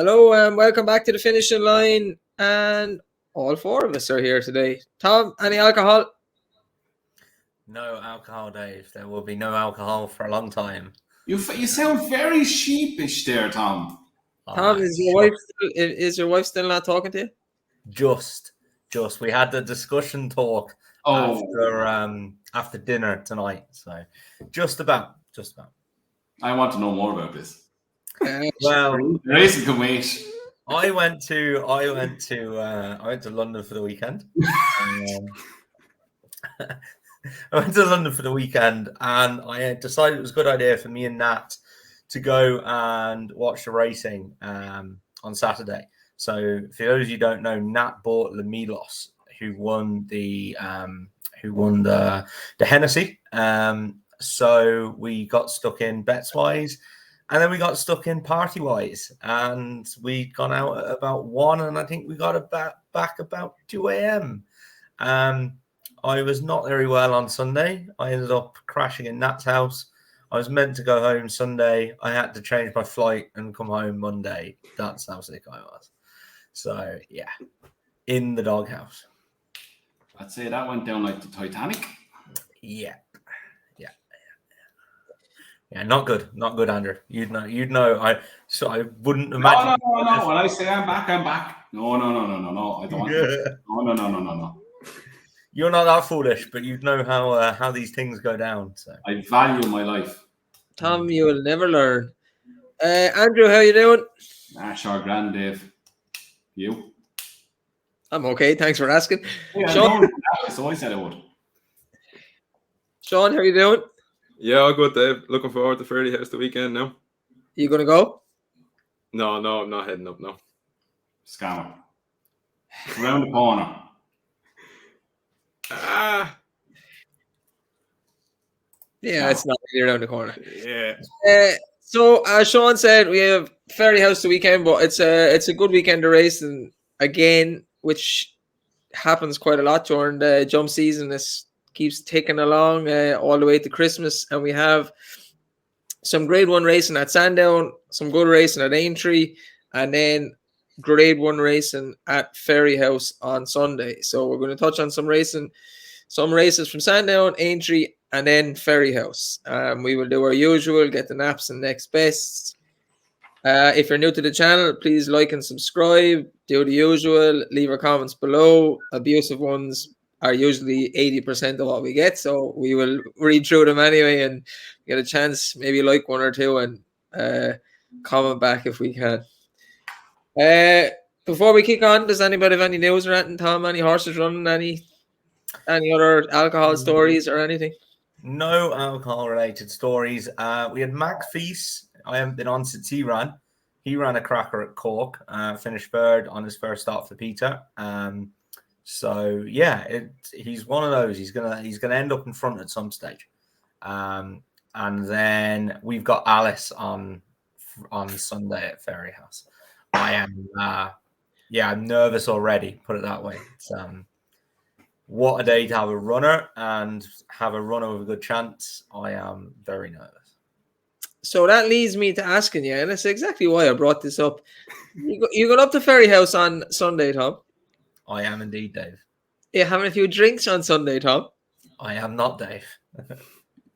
Hello and welcome back to the finishing line. And all four of us are here today. Tom, any alcohol? No alcohol, Dave. There will be no alcohol for a long time. You sound very sheepish there, Tom. Tom, is your wife still not talking to you? Just. We had the discussion talk after dinner tonight. So just about. I want to know more about this. Well, Racing can wait. I went to London for the weekend. I went to London for the weekend, and I decided it was a good idea for me and Nat to go and watch the racing on Saturday. So, for those of you who don't know, Nat bought Lamilos, who won the Hennessy. So we got stuck in bets wise, and then we got stuck in party wise, and we'd gone out at about 1, and I think we got back about 2 a.m. I was not very well on Sunday. I ended up crashing in Nat's house. I was meant to go home Sunday. I had to change my flight and come home Monday. That's how sick I was. So, yeah, in the doghouse. I'd say that went down like the Titanic. Yeah, not good, Andrew. You'd know. I wouldn't imagine. No. When I say I'm back. No. I don't want to. No. You're not that foolish, but you'd know how these things go down. So I value my life. Tom, you will never learn. Andrew, how you doing? Sure, grand, Dave. You? I'm okay. Thanks for asking. Yeah, Sean, so I said I would. Sean, how you doing? Yeah, all good, Dave. Looking forward to Fairyhouse the weekend now. You gonna go? No, I'm not heading up now. Scammer. Around the corner. Yeah, it's not really around the corner. Yeah. So as Sean said, we have Fairyhouse the weekend, but it's a good weekend to race, and again, which happens quite a lot during the jump season. This keeps ticking along all the way to Christmas, and we have some Grade 1 racing at Sandown, some good racing at Aintree, and then Grade 1 racing at Fairyhouse on Sunday. So we're going to touch on some races from Sandown, Aintree, and then Fairyhouse. We will do our usual, get the naps and next bests. If you're new to the channel, please like and subscribe. Do the usual. Leave your comments below. Abusive ones are usually 80% of what we get, so we will read through them anyway and get a chance, maybe like one or two, and comment back if we can. Before we kick on, does anybody have any news or anything? Tom, any horses running? Any other alcohol stories or anything? No alcohol related stories. We had Mac Feast. I haven't been on since he ran. He ran a cracker at Cork, finished third on his first start for Peter. So yeah, he's one of those. He's gonna end up in front at some stage. And then we've got Alice on Sunday at Fairyhouse. I am I'm nervous already, put it that way. It's what a day to have a runner and have a runner with a good chance. I am very nervous. So that leads me to asking you, and that's exactly why I brought this up. You got up to Fairyhouse on Sunday, Tom? I am indeed, Dave. You're having a few drinks on Sunday, Tom? I am not, Dave.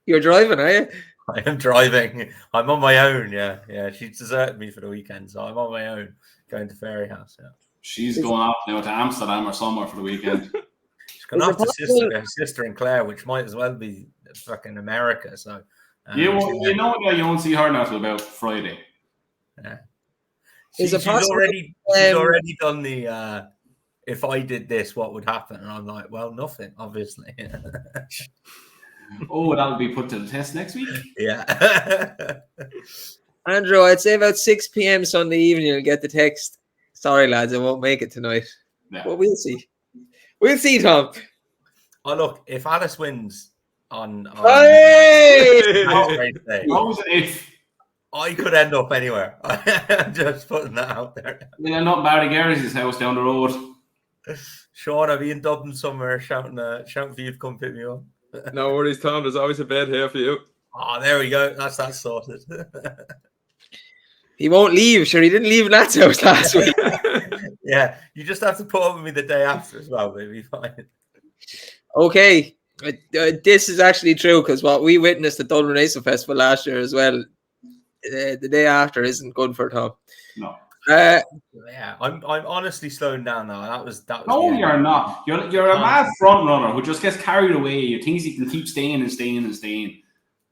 You're driving, are you? I am driving. I'm on my own, yeah. She deserted me for the weekend, so I'm on my own going to Fairyhouse, yeah. She's going off now to Amsterdam or somewhere for the weekend. She's going off to her sister in Clare, which might as well be fucking America, so... you won't see her now till about Friday. Yeah. She's already done the if I did this, what would happen? And I'm like, well, nothing, obviously. Oh, that'll be put to the test next week? Yeah. Andrew, I'd say about 6 p.m. Sunday evening you'll get the text. Sorry, lads, I won't make it tonight. Yeah. But we'll see. We'll see, Tom. Oh, look, if Alice wins on hey! If I could end up anywhere. I'm just putting that out there. I'm not Barry Garris's house down the road. Sean, I'll be in Dublin somewhere shouting for you to come pick me up. No worries, Tom. There's always a bed here for you. Oh, there we go. That's sorted. He won't leave. Sure, he didn't leave Nat's house last week. Yeah, you just have to put up with me the day after as well, baby. Fine. Okay. This is actually true because what we witnessed at Dublin Racing Festival last year as well, the day after isn't good for Tom. No. Yeah, I'm honestly slowing down now. That was. No, you're not. You're a mad front runner who just gets carried away. You think he can keep staying and staying and staying.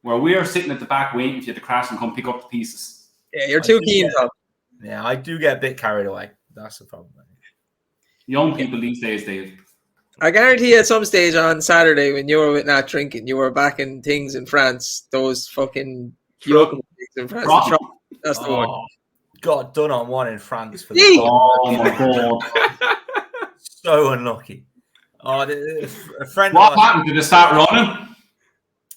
Where we are sitting at the back waiting for you to crash and come pick up the pieces. Yeah, you're too keen, Tom. Yeah, I do get a bit carried away. That's the problem. Young people these days, Dave. I guarantee at some stage on Saturday when you were with Nat drinking, you were back in things in France. Those fucking yokel things in France. That's the one. Got done on one in France for oh my god! So unlucky. Oh, a friend. What happened? Did it start running?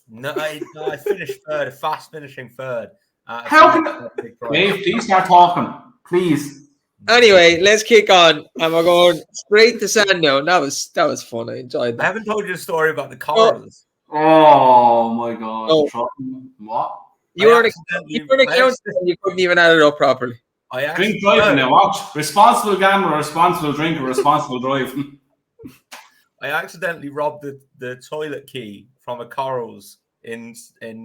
No, I finished third. A fast finishing third. How can Dave? Please start talking, please. Anyway, let's kick on, and we're going straight to Sandown. That was fun. I enjoyed that. I haven't told you the story about the corals. Oh my god! Oh. What? You were an accountant and you couldn't even add it up properly. Drink driving now, watch. Responsible gambler, responsible drinker, responsible driving. I accidentally robbed the toilet key from a Corals in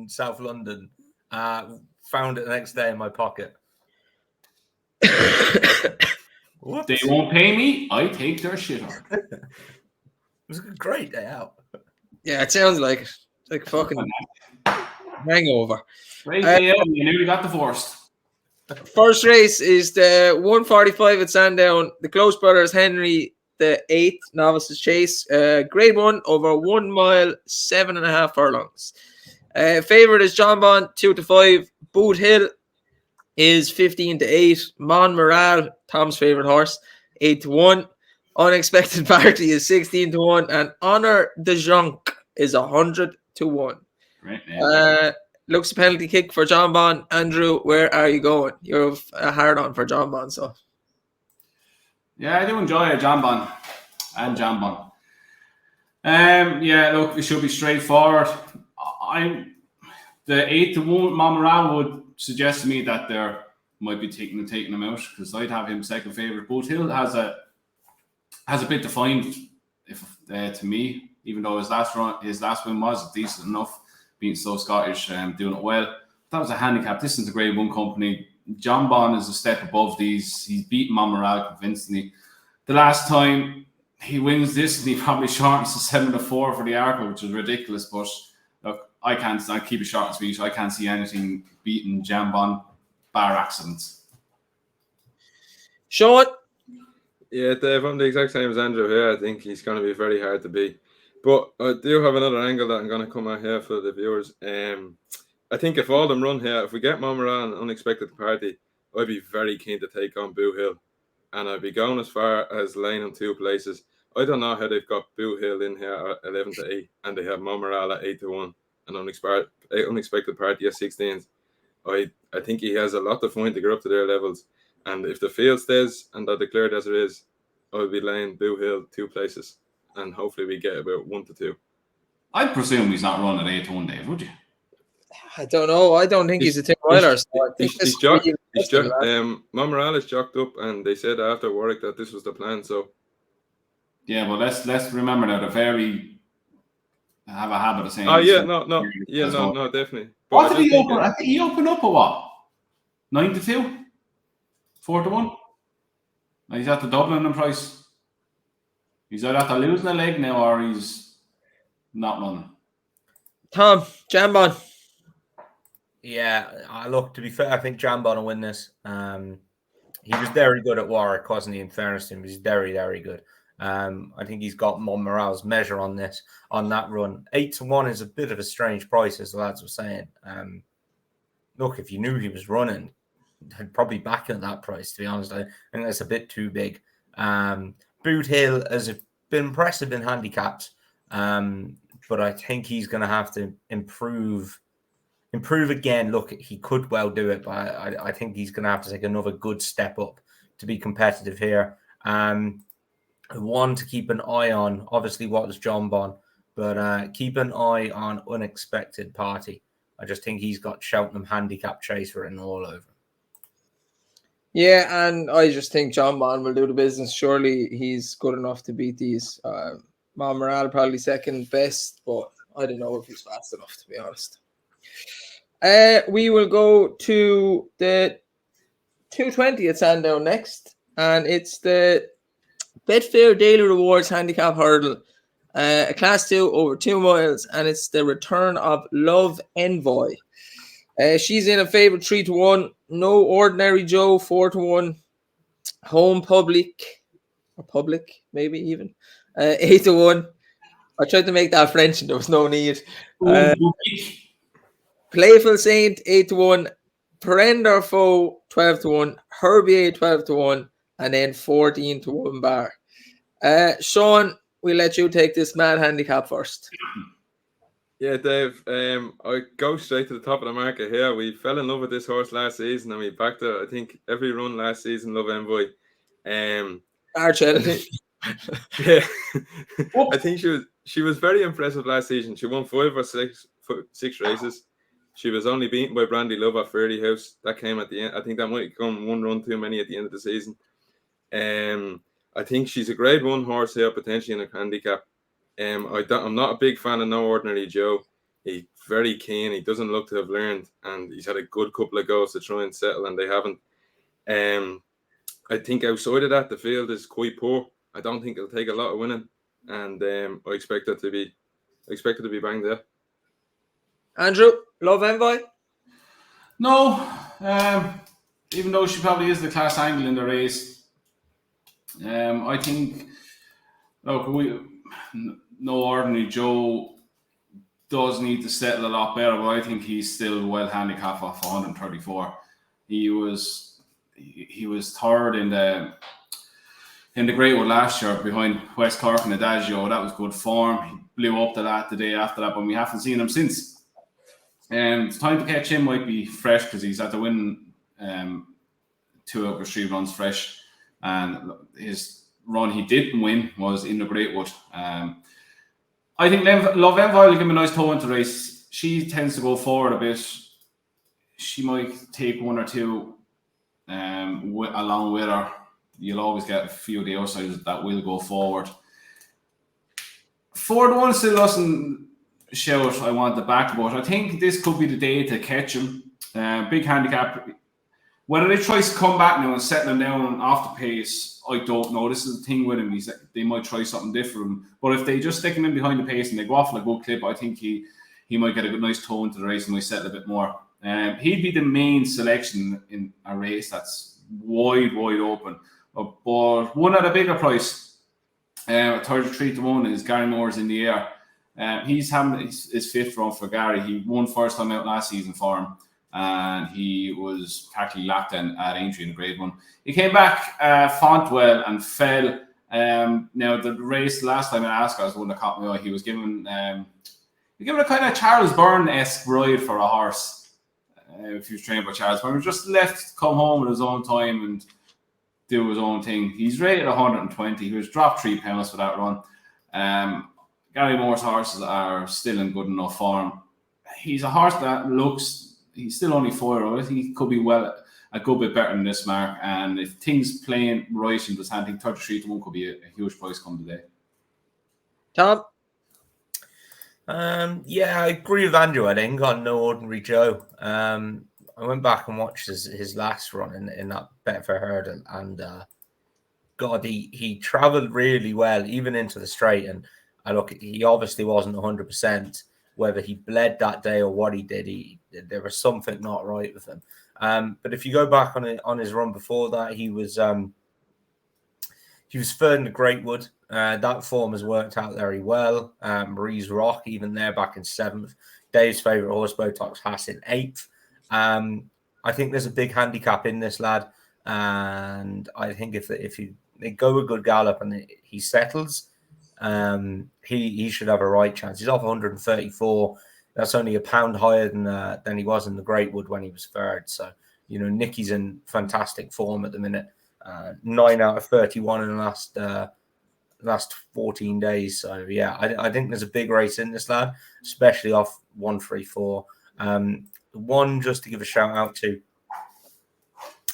South London. Found it the next day in my pocket. They won't pay me, I take their shit on. It was a great day out. Yeah, it sounds like it. It's like fucking hangover. Great day out, you nearly got divorced. First race is the 145 at Sandown. The Close Brothers Henry the 8th Novices Chase. Grade 1 over 1 mile, 7.5 furlongs. Favorite is John Bond, 2-5. Boot Hill is 15-8. Mon Morale, Tom's favorite horse, 8-1. Unexpected Party is 16-1. And Honor de Jonc is 100-1. Right. Looks a penalty kick for John Bond. Andrew, where are you going? You're a hard on for John Bond, so. Yeah, I do enjoy it, John Bond and John Bond. Yeah, look, it should be straightforward. The 8-1 Monmoral would suggest to me that there might be taking him out because I'd have him second favourite. Boot Hill has a bit to find to me, even though his last win was decent enough. Being so Scottish and doing it well. That was a handicap. This is a Grade 1 company. John Bond is a step above these. He's beaten Monmoral convincingly. The last time he wins this, and he probably shortens to 7-4 for the Arco, which is ridiculous. But look, I keep it short and sweet. I can't see anything beating John Bond bar accidents. Sean? Yeah, Dave, I'm the exact same as Andrew here. I think he's going to be very hard to beat. But I do have another angle that I'm going to come at here for the viewers. I think if all of them run here, if we get Monmoral and Unexpected Party, I'd be very keen to take on Boot Hill. And I'd be going as far as laying in 2 places. I don't know how they've got Boot Hill in here at 11-8 and they have Monmoral at 8-1 and Unexpected Party at 16. I think he has a lot to find to get up to their levels. And if the field stays and they're declared as it is, I'll be laying Boot Hill 2 places. And hopefully we get about 1-2. I'd presume he's not running at 8-1, Dave, would you? I don't know. I don't think he's a Tim Weiler. He's Monmoral is jocked up, and they said after Warwick that this was the plan. So, yeah, well, let's remember that very have a habit of saying. Oh yeah, no, definitely. But What did he open? I think he opened up a what? 9-2, 4-1. He's at the Dublin price. He's either after losing a leg now or he's not running. Tom, Jambon. Yeah, look, to be fair, I think Jambon will win this. He was very good at Warwick, wasn't he, in fairness to him? He's very, very good. I think he's got Monmoral's measure on that run. 8-1 is a bit of a strange price, as the lads were saying. Look, if you knew he was running, I'd probably back him at that price, to be honest. I think that's a bit too big. Boot Hill has been impressive in handicaps, but I think he's going to have to improve again. Look, he could well do it, but I think he's going to have to take another good step up to be competitive here. One to keep an eye on, obviously, what was John Bond, but keep an eye on Unexpected Party. I just think he's got Cheltenham handicap chase written all over. Yeah, and I just think John Bond will do the business. Surely he's good enough to beat these. Morale probably second best, but I don't know if he's fast enough, to be honest. We will go to the 220 at Sandown next, and it's the Betfair Daily Rewards Handicap Hurdle, a Class 2 over 2 miles, and it's the return of Love Envoy. She's in a favourite 3-1. No Ordinary Joe 4-1. Home Public, or Public maybe even, 8-1. I tried to make that French and there was no need. Playful Saint 8-1. Perender Foe 12-1. Herbier 12-1, and then 14-1 bar. Sean, we'll let you take this mad handicap first. Yeah, Dave, I go straight to the top of the market here. We fell in love with this horse last season and we backed her, I think, every run last season, Love Envoy. Arch editing. Yeah. I think she was very impressive last season. She won 5 or 6 races. She was only beaten by Brandy Love at Fairyhouse. That came at the end. I think that might come one run too many at the end of the season. I think she's a grade 1 horse here, potentially in a handicap. I'm not a big fan of No Ordinary Joe. He's very keen. He doesn't look to have learned, and he's had a good couple of goes to try and settle, and they haven't. I think outside of that, the field is quite poor. I don't think it'll take a lot of winning, and I expect it to be banged there. Andrew, Love Envoy? No, even though she probably is the class angle in the race, I think, look, No Ordinary Joe does need to settle a lot better, but I think he's still well handicapped off 134. He was third in the Greatwood last year behind West Cork and Adagio. That was good form. He blew up to that the day after that, but we haven't seen him since. The time to catch him might be fresh because he's had to win 2 out of 3 runs fresh, and his run he didn't win was in the Greatwood. I think Love Envoy will give him a nice toe into the race. She tends to go forward a bit. She might take 1 or 2 along with her. You'll always get a few of the outsiders that will go forward. 4-1 still doesn't shout I want the back, but I think this could be the day to catch him. Big handicap. Whether they try to come back now and settle him down off the pace, I don't know. This is the thing with him. They might try something different. But if they just stick him in behind the pace and they go off like a good clip, I think he might get a good nice toe into the race and might settle a bit more. He'd be the main selection in a race that's wide open. But one at a bigger price, 33-1, is Gary Moore's In the Air. He's having his 5th run for Gary. He won first time out last season for him, and he was practically lapped in at Aintree in grade 1. He came back Fontwell and fell. Now the race last time in Ascot was the one that caught me eye. He was given a kind of Charles Byrne-esque ride for a horse. If he was trained by Charles Byrne, he was just left come home at his own time and do his own thing. He's rated 120. He was dropped 3 pounds for that run. Gary Moore's horses are still in good enough form. He's a horse that he's still only 4. I think he could be a good bit better than this mark. And if things playing right in this hand, I think 33-1 could be a huge price come today. Tom? Yeah, I agree with Andrew. I think on No Ordinary Joe. I went back and watched his last run in that Betfair hurdle, and God, he travelled really well, even into the straight. And look, he obviously wasn't 100%. Whether he bled that day or what he did, there was something not right with him. But if you go back on his run before that, he was 3rd in the Greatwood. That form has worked out very well. Marie's Rock, even there, back in 7th. Dave's favourite horse, Botox Hatton, 8th. I think there's a big handicap in this lad, and I think if they go a good gallop and he settles, he should have a right chance. He's off 134. That's only a pound higher than he was in the Greatwood when he was 3rd. So Nicky's in fantastic form at the minute. 9 out of 31 in the last 14 days. So yeah, I think there's a big race in this lad, especially off 134. One just to give a shout out to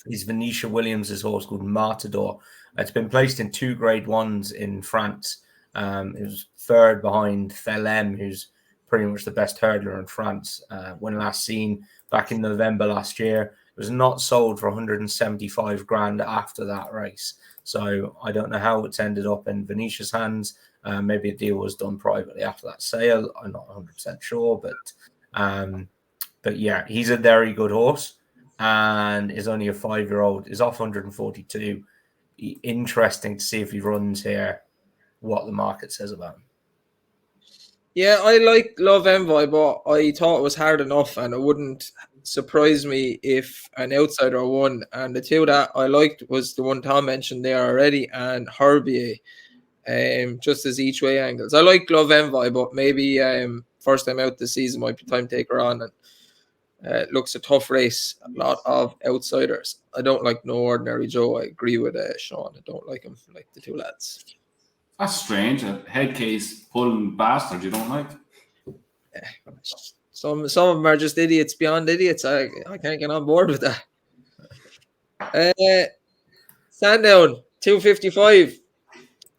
is Venetia Williams' horse called Matador. It's been placed in 2 Grade 1s in France. It was third behind Felem, who's pretty much the best hurdler in France. When last seen back in November last year, it was not sold for 175 grand after that race. So I don't know how it's ended up in Venetia's hands. Maybe a deal was done privately after that sale. I'm not 100% sure, but yeah, he's a very good horse and is only a 5-year-old. Is off 142. Interesting to see if he runs here, what the market says about him. Yeah, I like Love Envoy, but I thought it was hard enough, and it wouldn't surprise me if an outsider won. And the 2 that I liked was the one Tom mentioned there already, and Herbier, just as each way angles. I like Love Envoy, but maybe first time out this season might be time to take her on. And it looks a tough race. A lot of outsiders. I don't like No Ordinary Joe. I agree with Sean. I don't like him like the 2 lads. That's strange. A head case pulling bastard you don't like. Some of them are just idiots beyond idiots. I can't get on board with that. Sandown 255.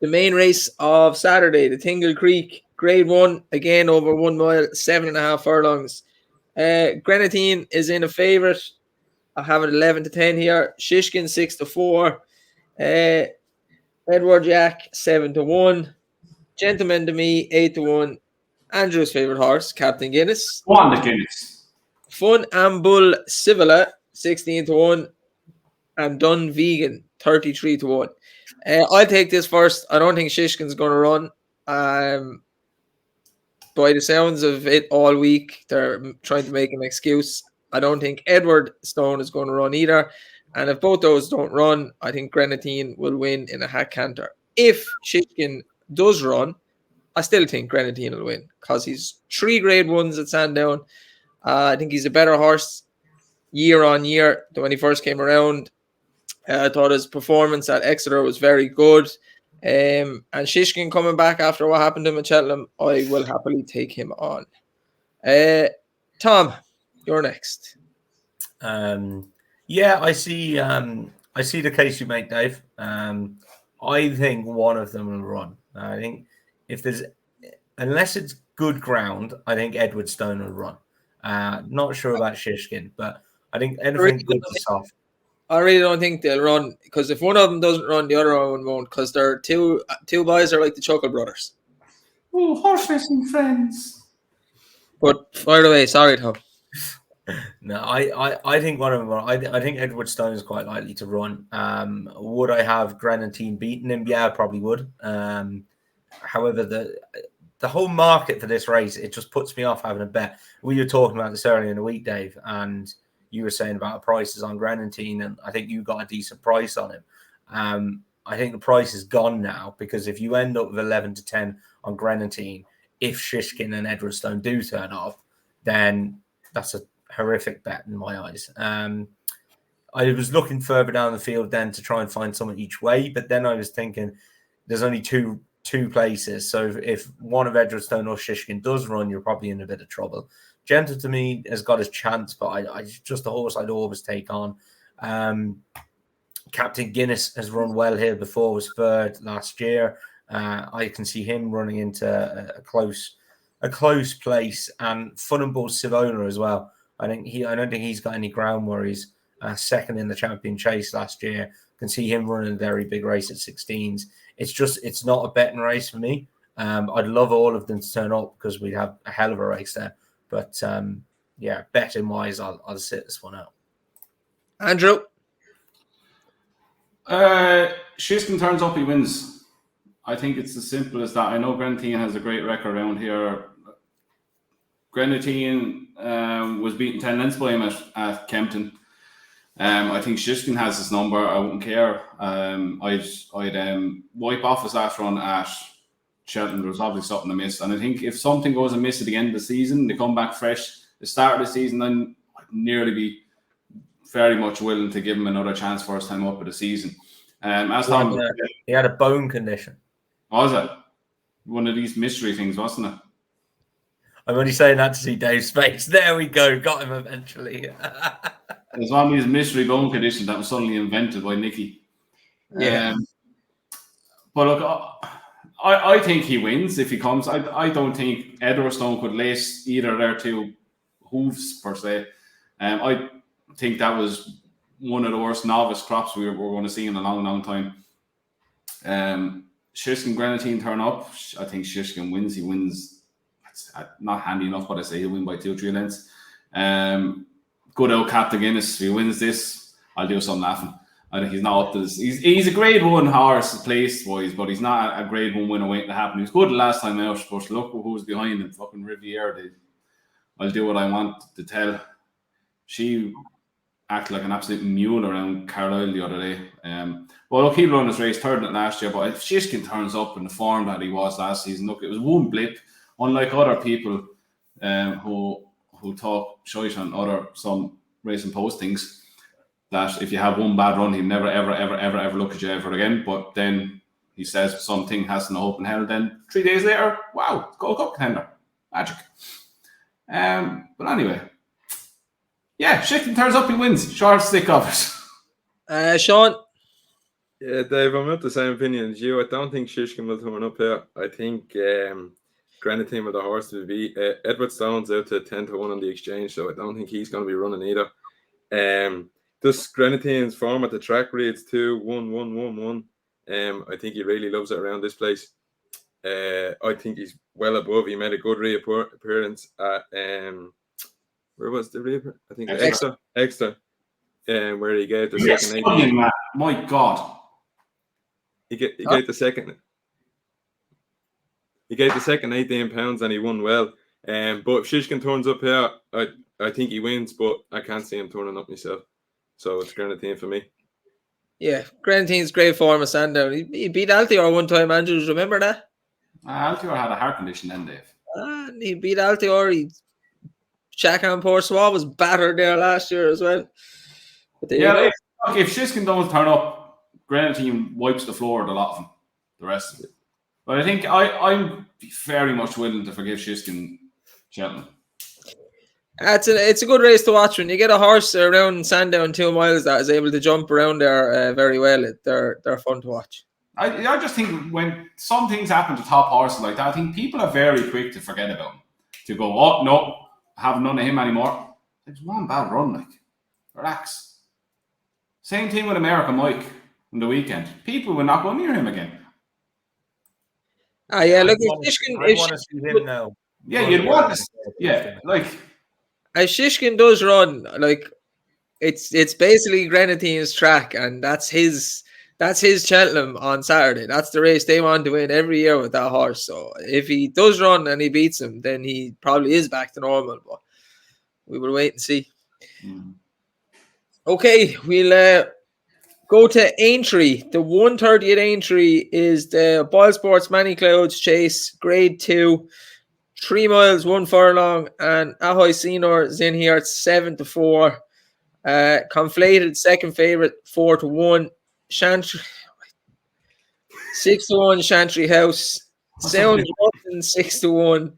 The main race of Saturday, the Tingle Creek Grade 1, again over 1 mile, 7.5 furlongs. Grenadine is in a favourite. I have it 11 to 10 here. Shishkin 6 to 4. Edward Jack 7 to 1. Gentleman to Me 8 to 1. Andrew's favourite horse, Captain Guinness. Go on, the Guinness. Fun and Bull Civila 16 to 1. And Dun Vegan 33 to 1. I'll take this first. I don't think Shishkin's going to run. By the sounds of it all week, they're trying to make an excuse. I don't think Edward Stone is going to run either. And if both those don't run, I think Grenadine will win in a hat canter. If Shishkin does run, I still think Grenadine will win because he's 3 Grade 1s at Sandown. I think he's a better horse year on year than when he first came around. I thought his performance at Exeter was very good. And Shishkin coming back after what happened to him at Cheltenham, I will happily take him on. Tom, you're next. Yeah, I see the case you make, Dave. I think one of them will run. I think unless it's good ground, I think Edward Stone will run. Not sure about Shishkin, but I think anything good to soft. I really don't think they'll run because if one of them doesn't run, the other one won't because they're two boys are like the Chuckle Brothers. Oh, horse racing friends. But fire away, sorry, Tom. No, I think one of them. I think Edward Stone is quite likely to run. Would I have Grenadine beaten him? Yeah, I probably would. However, the whole market for this race, it just puts me off having a bet. We were talking about this earlier in the week, Dave, and you were saying about prices on Grenadine, and I think you got a decent price on him. I think the price is gone now because if you end up with 11 to 10 on Grenadine, if Shishkin and Edward Stone do turn up, then that's a horrific bet in my eyes. I was looking further down the field then to try and find someone each way, but then I was thinking there's only two places. So if one of Edward Stone or Shishkin does run, you're probably in a bit of trouble. Gentle to Me has got his chance, but I just the horse I'd always take on. Captain Guinness has run well here before, was third last year. I can see him running into a close place, and Fun and Bull Sivona as well. I don't think he's got any ground worries. Second in the champion chase last year. Can see him running a very big race at 16s. It's not a betting race for me. I'd love all of them to turn up because we'd have a hell of a race there. But yeah, betting wise, I'll sit this one out. Andrew? Shishkin turns up, he wins. I think it's as simple as that. I know Grenadine has a great record around here. Grenadine was beaten 10 lengths by him at Kempton. I think Shishkin has his number. I wouldn't care. I'd wipe off his last run at Cheltenham. There's obviously something amiss. And I think if something goes amiss at the end of the season, they come back fresh, the start of the season, then I'd nearly be very much willing to give him another chance first time up of the season. He had a bone condition. Was it? One of these mystery things, wasn't it? I'm only saying that to see Dave's face. There we go. Got him eventually. There's one of these mystery bone conditions that was suddenly invented by Nicky. Yeah. But look, I think he wins if he comes. I don't think Edwardstone could lace either of their two hooves, per se. I think that was one of the worst novice crops we're going to see in a long, long time. Shishkin Grenadine turn up. I think Shishkin wins. He wins. It's not handy enough, but I say he'll win by 2-3 lengths. Good old Captain Guinness. If he wins this, I'll do some laughing. I think he's not up to this. He's a grade 1 horse place wise, but he's not a grade 1 winner waiting to happen. He was good the last time out, but look who was behind him. Fucking Riviera. I'll do what I want to tell. She acted like an absolute mule around Carlisle the other day. Well, look, he'll run his race third in it last year, but if Shishkin turns up in the form that he was last season, look, it was one blip, unlike other people who talk shite on some racing postings, that if you have one bad run, he'll never, ever, ever, ever, ever look at you ever again. But then he says something has no hope in hell. Then 3 days later, wow, Gold Cup contender. Magic. But anyway, yeah, Shishkin turns up, he wins. Short stick covers. Sean? Yeah, Dave, I'm not the same opinion as you. I don't think Shishkin will turn up here. I think Grenadine with the horse to be Edwardstone's out to 10-1 on the exchange, so I don't think he's going to be running either. This Grenadine's form at the track reads 2-1-1-1-1. I think he really loves it around this place. I think he's well above. He made a good reappearance at where was the reappearance? I think Exeter. Where he gave the second 18. Man. My God. He gave the second. He gave the second £18 and he won well. But if Shishkin turns up here, I think he wins, but I can't see him turning up myself. So it's Grenadine for me. Yeah, Grenadine's great form of Sandown. He beat Altior one time, Andrews. Remember that? Altior had a heart condition then, Dave. He beat Altior. Shackham Poursois was battered there last year as well. But if Shishkin don't turn up, Grenadine wipes the floor with a lot of them. The rest of it. But I think I'm very much willing to forgive Shishkin Cheltenham. It's a good race to watch when you get a horse around Sandown 2 miles that is able to jump around there very well. They're fun to watch. I just think when some things happen to top horses like that, I think people are very quick to forget about him. To go, oh no, have none of him anymore. It's one bad run, like. Relax. Same thing with American Mike on the weekend. People will not go near him again. Yeah, look, I want to see him now. Yeah, you'd want to. Yeah, like. As Shishkin does run, like it's basically Grenadine's track, and that's his Cheltenham on Saturday. That's the race they want to win every year with that horse. So if he does run and he beats him, then he probably is back to normal. But we will wait and see. Okay, we'll go to Aintree. The 1:30 at Aintree is the Boyle Sports Manny Clouds Chase, Grade 2. 3 miles, 1 furlong, and Ahoy Senior is in here at 7-4. Conflated second favorite 4-1. Chantry 6-1. Chantry House. Sound 6-1.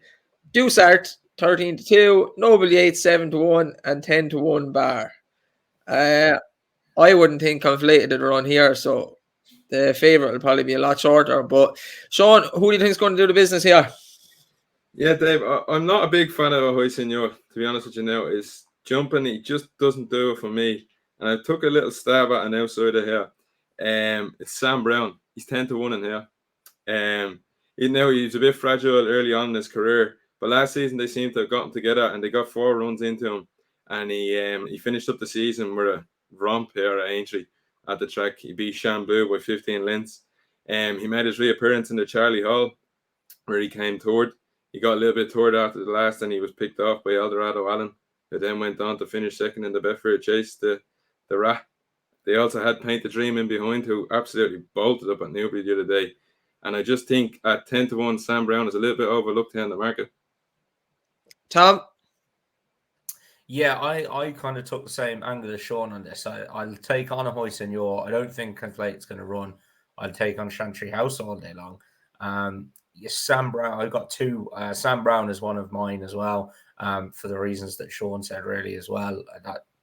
Dusart 13-2. Noble Yates 7-1 and 10-1 Bar. I wouldn't think Conflated would run here, so the favorite will probably be a lot shorter. But Sean, who do you think is going to do the business here? Yeah, Dave, I'm not a big fan of Ahoy Senor, to be honest with you now. Is jumping, he just doesn't do it for me. And I took a little stab at an outsider here. It's Sam Brown. He's 10-1 in here. He's a bit fragile early on in his career, but last season they seemed to have gotten together and they got 4 runs into him. And he finished up the season with a romp here at Aintree at the track. He beat Shambu by 15 lengths. He made his reappearance in the Charlie Hall, where he came toward. He got a little bit toward after the last, and he was picked off by Eldorado Allen, who then went on to finish second in the Betfair Chase, the Rat. They also had Paint the Dream in behind, who absolutely bolted up at Newbury the other day. And I just think at 10-1, Sam Brown is a little bit overlooked here in the market. Tom? Yeah, I kind of took the same angle as Sean on this. I'll take on Ahoy Senor. I don't think Conflate's going to run. I'll take on Chantry House all day long. Yes, Sam Brown. I got 2. Sam Brown is one of mine as well. For the reasons that Sean said, really as well.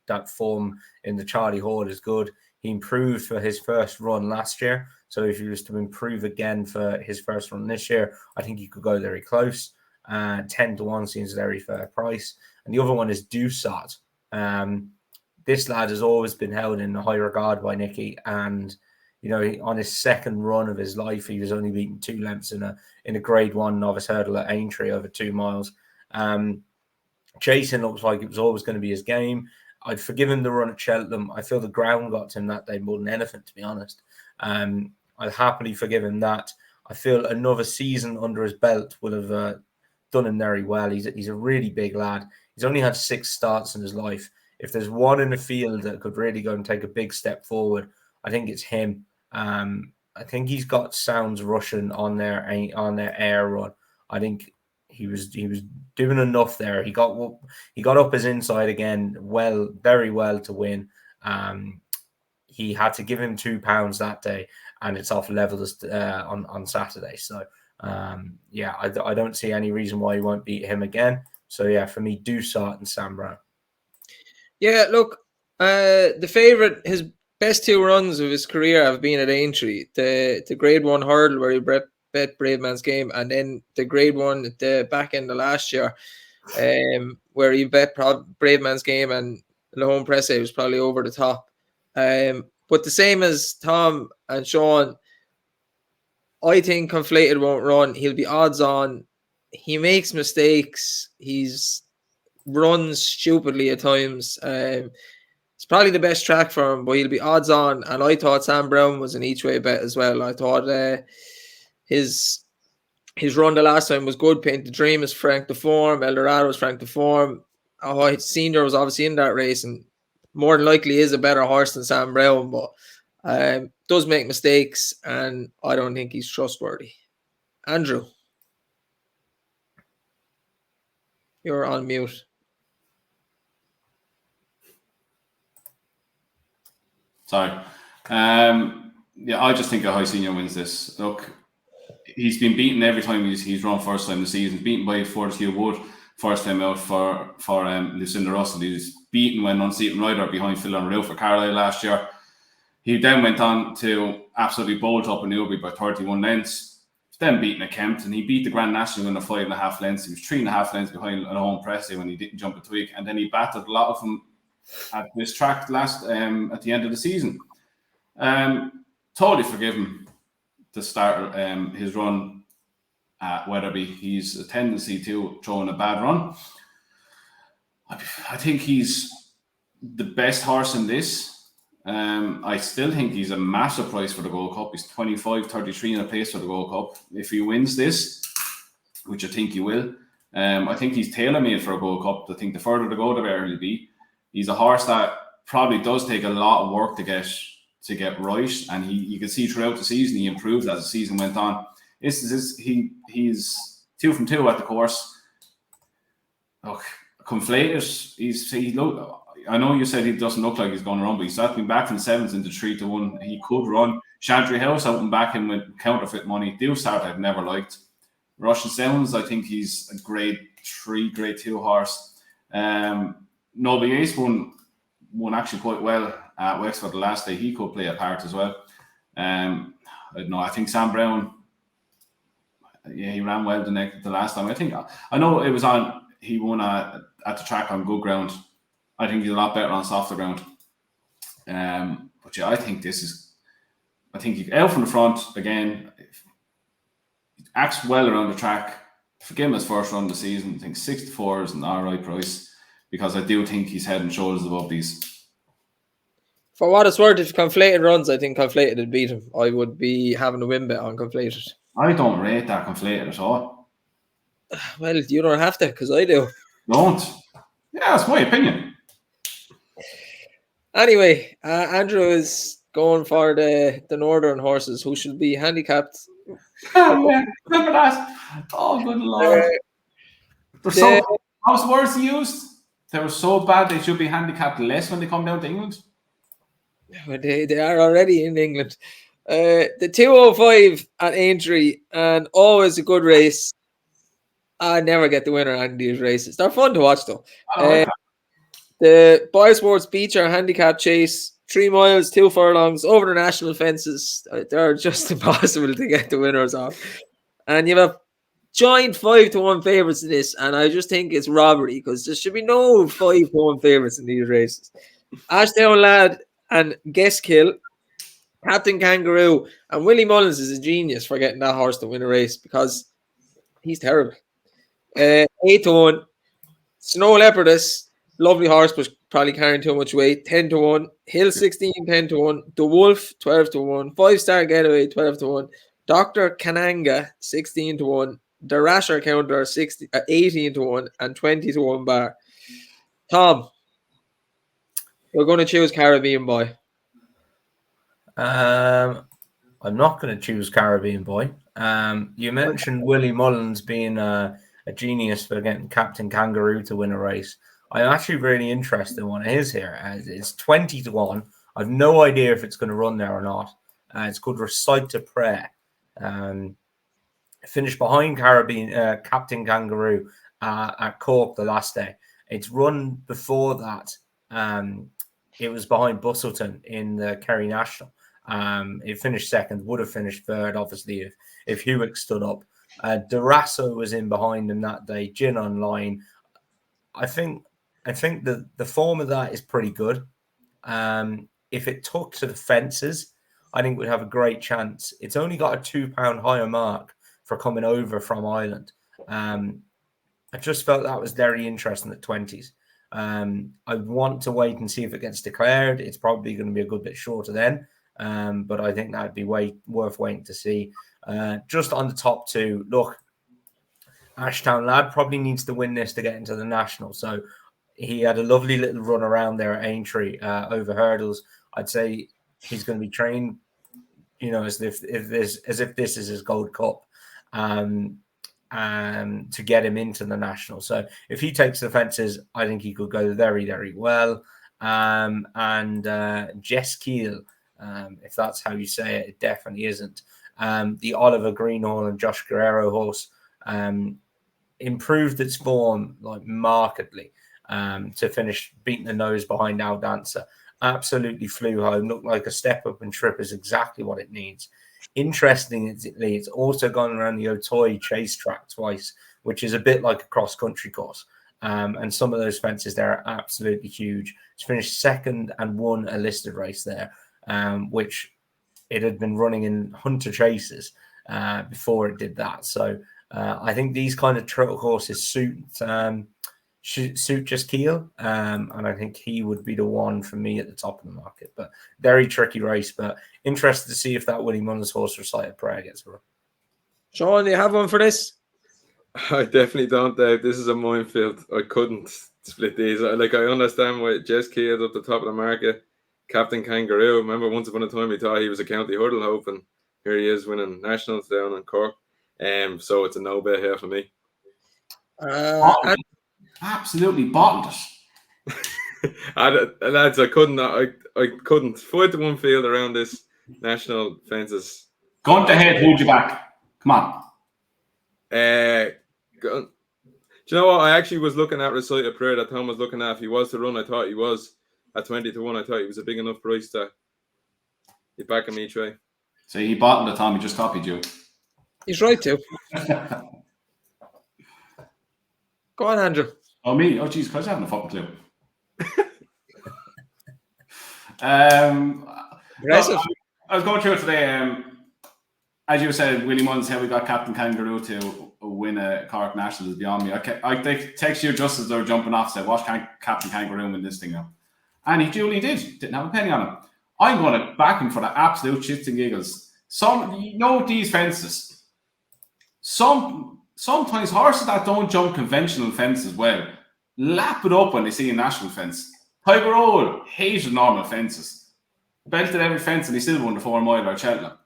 that form in the Charlie Hall is good. He improved for his first run last year. So if he was to improve again for his first run this year, I think he could go very close. 10-1 seems a very fair price. And the other one is Dusat. This lad has always been held in high regard by Nicky. And, on his second run of his life, he was only beaten 2 lengths in a grade 1 novice hurdle at Aintree over 2 miles. Jason looks like it was always going to be his game. I'd forgive him the run at Cheltenham. I feel the ground got to him that day more than anything, to be honest. I'd happily forgive him that. I feel another season under his belt would have done him very well. He's a really big lad. He's only had 6 starts in his life. If there's one in the field that could really go and take a big step forward, I think it's him. I think he's got Sounds Russian on their air run. I think he was doing enough there. He got up his inside again, very well to win. He had to give him £2 that day, and it's off levels on Saturday. So I don't see any reason why he won't beat him again. So yeah, for me, Dusat and Sam Brown. Yeah, look, the favourite, his best 2 runs of his career have been at Aintree. The grade 1 hurdle where he bet Brave Man's Game, and then the grade 1 at the back end of last year, where he bet Brave Man's Game, and the home press was probably over the top. But the same as Tom and Sean, I think Conflated won't run. He'll be odds on. He makes mistakes. He's runs stupidly at times. It's probably the best track for him, but he'll be odds on. And I thought Sam Brown was an each way bet as well. I thought his run the last time was good. Paint the Dream is Frank the Form. Eldorado was Frank the Form. Senior was obviously in that race and more than likely is a better horse than Sam Brown, but does make mistakes, and I don't think he's trustworthy. Andrew, you're on mute. Sorry. I just think a high senior wins this. Look, he's been beaten every time he's run first time this season. He's beaten by Fortescue Wood first time out for Lucinda Russell. He was beaten when unseated rider behind Phil Unreal for Carlisle last year. He then went on to absolutely bolt up in Newbury by 31 lengths. Then beaten at Kempton. He beat the Grand National in 5.5 lengths. He was 3.5 lengths behind an home Presley when he didn't jump a twig. And then he battered a lot of them at this track last at the end of the season. Totally forgive him to start his run at Wetherby. He's a tendency to throw in a bad run. I think he's the best horse in this. I still think he's a massive price for the Gold Cup. He's 25-33 in a place for the Gold Cup. If he wins this, which I think he will, I think he's tailor-made for a Gold Cup. I think the further to go, the better he'll be. He's a horse that probably does take a lot of work to get right, and you can see throughout the season he improved as the season went on. He's 2 from 2 at the course. Look, Conflated. I know you said he doesn't look like he's going to run, but he's been back from 7s into 3-1. He could run. Chantry House out and back him with counterfeit money. Dusat I've never liked. Russian Sounds, I think he's a grade 3, grade 2 horse. Noble Ace won actually quite well at Wexford the last day. He could play a part as well. I don't know. I think Sam Brown, he ran well the last time. I know it was on. He won at the track on good ground. I think he's a lot better on softer ground. But yeah, I think he out from the front again. Acts well around the track. Forgive him his first run of the season. I think 64 is an alright price because I do think he's head and shoulders above these. For what it's worth, if Conflated runs, I think Conflated would beat him. I would be having a win bet on Conflated. I don't rate that Conflated at all. Well, you don't have to, because I do. Don't. Yeah, that's my opinion. Anyway, Andrew is going for the Northern horses, who should be handicapped. Oh, yeah. Remember that? Oh, good lord. How's the words used? They were so bad they should be handicapped less when they come down to England. They are already in England. The 205 at Aintree, and always a good race. I never get the winner on these races. They're fun to watch though. The Boy Sports Beecher handicap chase, 3 miles, 2 furlongs over the national fences. They're just impossible to get the winners off. And you have a joint 5-1 favourites in this, and I just think it's robbery because there should be no 5-1 favourites in these races. Ashdown Lad and Guestkill, Captain Kangaroo, and Willie Mullins is a genius for getting that horse to win a race because he's terrible. 8-1. Snow Leopardess, lovely horse, but probably carrying too much weight. 10-1. Hill 16, 10-1. The Wolf, 12-1. 5-Star Getaway, 12-1. Dr. Kananga, 16-1. The Rasher Counter, 18-1, and 20-1 bar. Tom, we're going to choose Caribbean Boy. I'm not going to choose Caribbean Boy. You mentioned Willie Mullins being a genius for getting Captain Kangaroo to win a race. I'm actually really interested in one of his here. It's 20-1. I've no idea if it's going to run there or not. It's called Recite to Prayer. Finished behind Captain Kangaroo at Cork the last day. It's run before that. It was behind Bustleton in the Kerry National. It finished second, would have finished third, obviously, if Hewitt stood up. Durasso was in behind him that day. Gin Online. I think the form of that is pretty good. If it took to the fences, I think we'd have a great chance. It's only got a £2 higher mark for coming over from Ireland. I just felt that was very interesting at 20s. I want to wait and see if it gets declared. It's probably going to be a good bit shorter then. But I think that'd be worth waiting to see. Just on the top 2, look, Ashdown Lad probably needs to win this to get into the national. So he had a lovely little run around there at Aintree over hurdles. I'd say he's going to be trained, as if this is his Gold Cup, to get him into the national. So if he takes the fences, I think he could go very, very well. And Jess Keel, if that's how you say it, it definitely isn't. The Oliver Greenhall and Josh Guerrero horse improved its form like markedly to finish beating the nose behind Al Dancer. Absolutely flew home, looked like a step up and trip is exactly what it needs. Interestingly, it's also gone around the Otoy chase track twice, which is a bit like a cross-country course. And some of those fences there are absolutely huge. It's finished second and won a listed race there, which it had been running in hunter chases before it did that. So I think these kind of trail horses suit just Keel, and I think he would be the one for me at the top of the market. But very tricky race, but interested to see if that Willie Mullins horse Recite to Prayer gets run. Sean, do you have one for this? I definitely don't, Dave. This is a minefield. I couldn't split these. I understand why Jess Keel up the top of the market. Captain Kangaroo. Remember, once upon a time, he thought he was a county hurdle hope, and here he is winning nationals down in Cork. So it's a no bet here for me. Absolutely bottled it. Lads, I couldn't 5-1 field around this national fences. Gun to head, hold you back. Come on. Do you know what? I actually was looking at Recite a Prayer that Tom was looking at. If he was to run, I thought he was at 20-1. I thought he was a big enough price to be backing me, Trey. So he bottled it, Tom. He just copied you. He's right too. Go on, Andrew. Oh, me? Oh, jeez, because I haven't a fucking clue. Impressive. I was going through it today. As you said, Willie Mullins, how we got Captain Kangaroo to win a Cork National is beyond me. I text you just as they were jumping off, said, watch Captain Kangaroo win this thing now. And he duly did. Didn't have a penny on him. I'm going to back him for the absolute shits and giggles. These fences. Sometimes horses that don't jump conventional fences well lap it up when they see a national fence. Tiger Owl hated normal fences. Belted every fence and he still won the 4 mile at Cheltenham.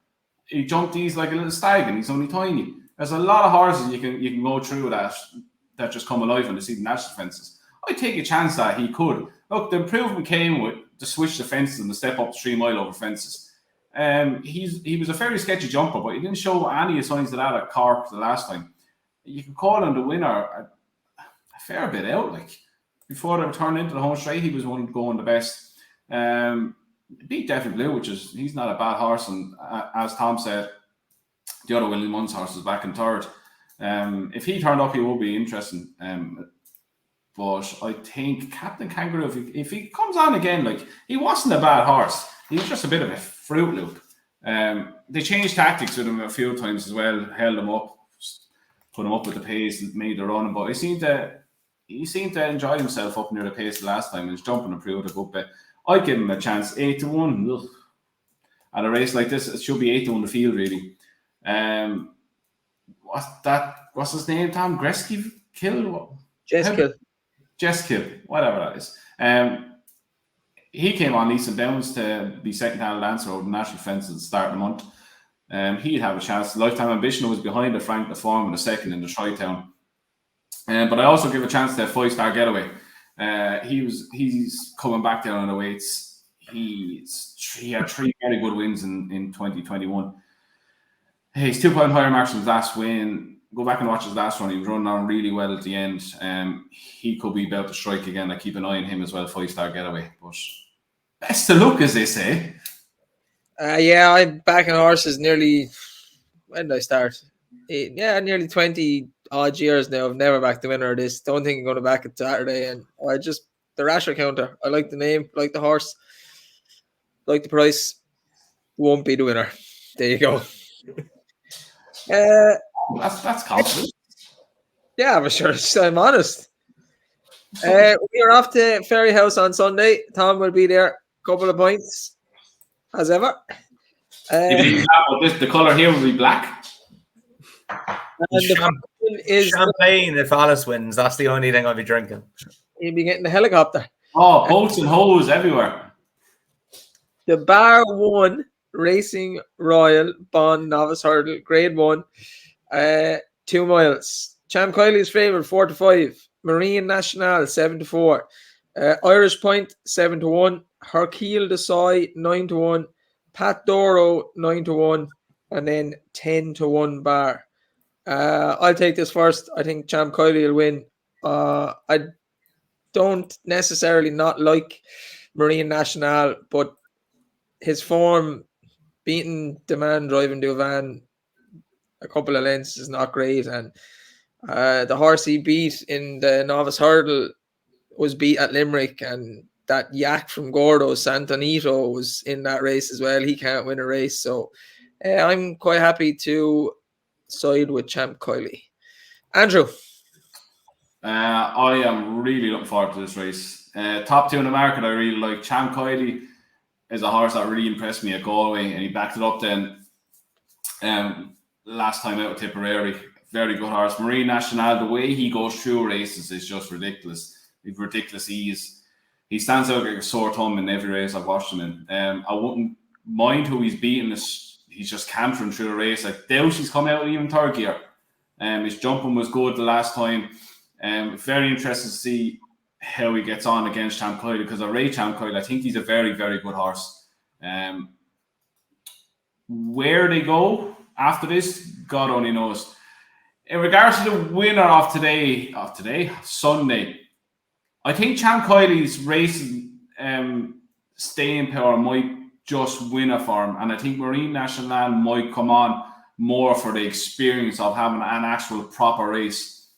He jumped these like a little stag and he's only tiny. There's a lot of horses you can go through that just come alive when they see the national fences. I take a chance that he could. Look, the improvement came with to switch the fences and the step up to 3 mile over fences. He was a very sketchy jumper, but he didn't show any signs of that at Cork the last time. You can call him the winner a fair bit out. Like before they turned into the home straight, he was one going the best. Beat Definitely Blue, which is he's not a bad horse, and as Tom said, the other Willie Munn's horse is back in third. If he turned up, he would be interesting. But I think Captain Kangaroo, if he comes on again, like he wasn't a bad horse, he was just a bit of a Fruit Loop. They changed tactics with him a few times as well, held him up, put him up with the pace, and made the run. But he seemed to enjoy himself up near the pace the last time, and his jumping improved a good bit. I'd give him a chance. 8-1. Ugh. At a race like this, it should be 8-1 the field, really. What's his name, Tom? Gretzky Kill? Jess Kill, whatever that is. He came on leaps and bounds to be second-hand Lancer over the national fence at the start of the month. He'd have a chance. Lifetime Ambition was behind the Frank the Form in the second in the Tri-Town. But I also give a chance to 5-Star Getaway. He's coming back down on the weights. He had 3 very good wins in 2021. He's 2 point higher marks than his last win. Go back and watch his last run. He was running on really well at the end. He could be about to strike again. I keep an eye on him as well. 5-Star Getaway. But best of luck, as they say. Yeah, I'm backing horses nearly. When did I start? Nearly 20 odd years now. I've never backed the winner of this. Don't think I'm going to back it Saturday. And I just the Rasher counter. I like the name, like the horse, like the price. Won't be the winner. There you go. That's confident. Yeah, but sure, I'm honest. We are off to Fairyhouse on Sunday. Tom will be there. Couple of points, as ever. The colour here will be black. And champagne if Alice wins. That's the only thing I'll be drinking. He'll be getting the helicopter. Oh, boats and hose everywhere. The Bar 1 Racing Royal Bond Novice Hurdle, Grade 1, 2 miles. Cham Kiley's favourite 4-5. Marine National 7-4. Irish Point 7-1. Hercule de Soy 9-1. Pat Doro 9-1. And then 10-1 Bar. I'll take this first. I think Cham Kiley will win. I don't necessarily not like Marine National, but his form, beating the man driving the van a couple of lengths, is not great. And the horse he beat in the novice hurdle was beat at Limerick, and that yak from Gordo, Santanito, was in that race as well. He can't win a race. So I'm quite happy to side with Cham Kiley. Andrew? I am really looking forward to this race. Top 2 in the market, I really like. Cham Kiley is a horse that really impressed me at Galway, and he backed it up then last time out with Tipperary. Very good horse. Marine National, the way he goes through races is just ridiculous. With ridiculous ease. He stands out like a sore thumb in every race I've watched him in. I wouldn't mind who he's beaten. He's just cantering through the race. I doubt he's come out even third gear. His jumping was good the last time. Very interested to see how he gets on against Cham Kiley, because I rate Cham Kiley. I think he's a very, very good horse. Where they go after this, God only knows. In regards to the winner of Sunday, I think Cham Kiley's racing staying power might just win it for him, and I think Marine National might come on more for the experience of having an actual proper race.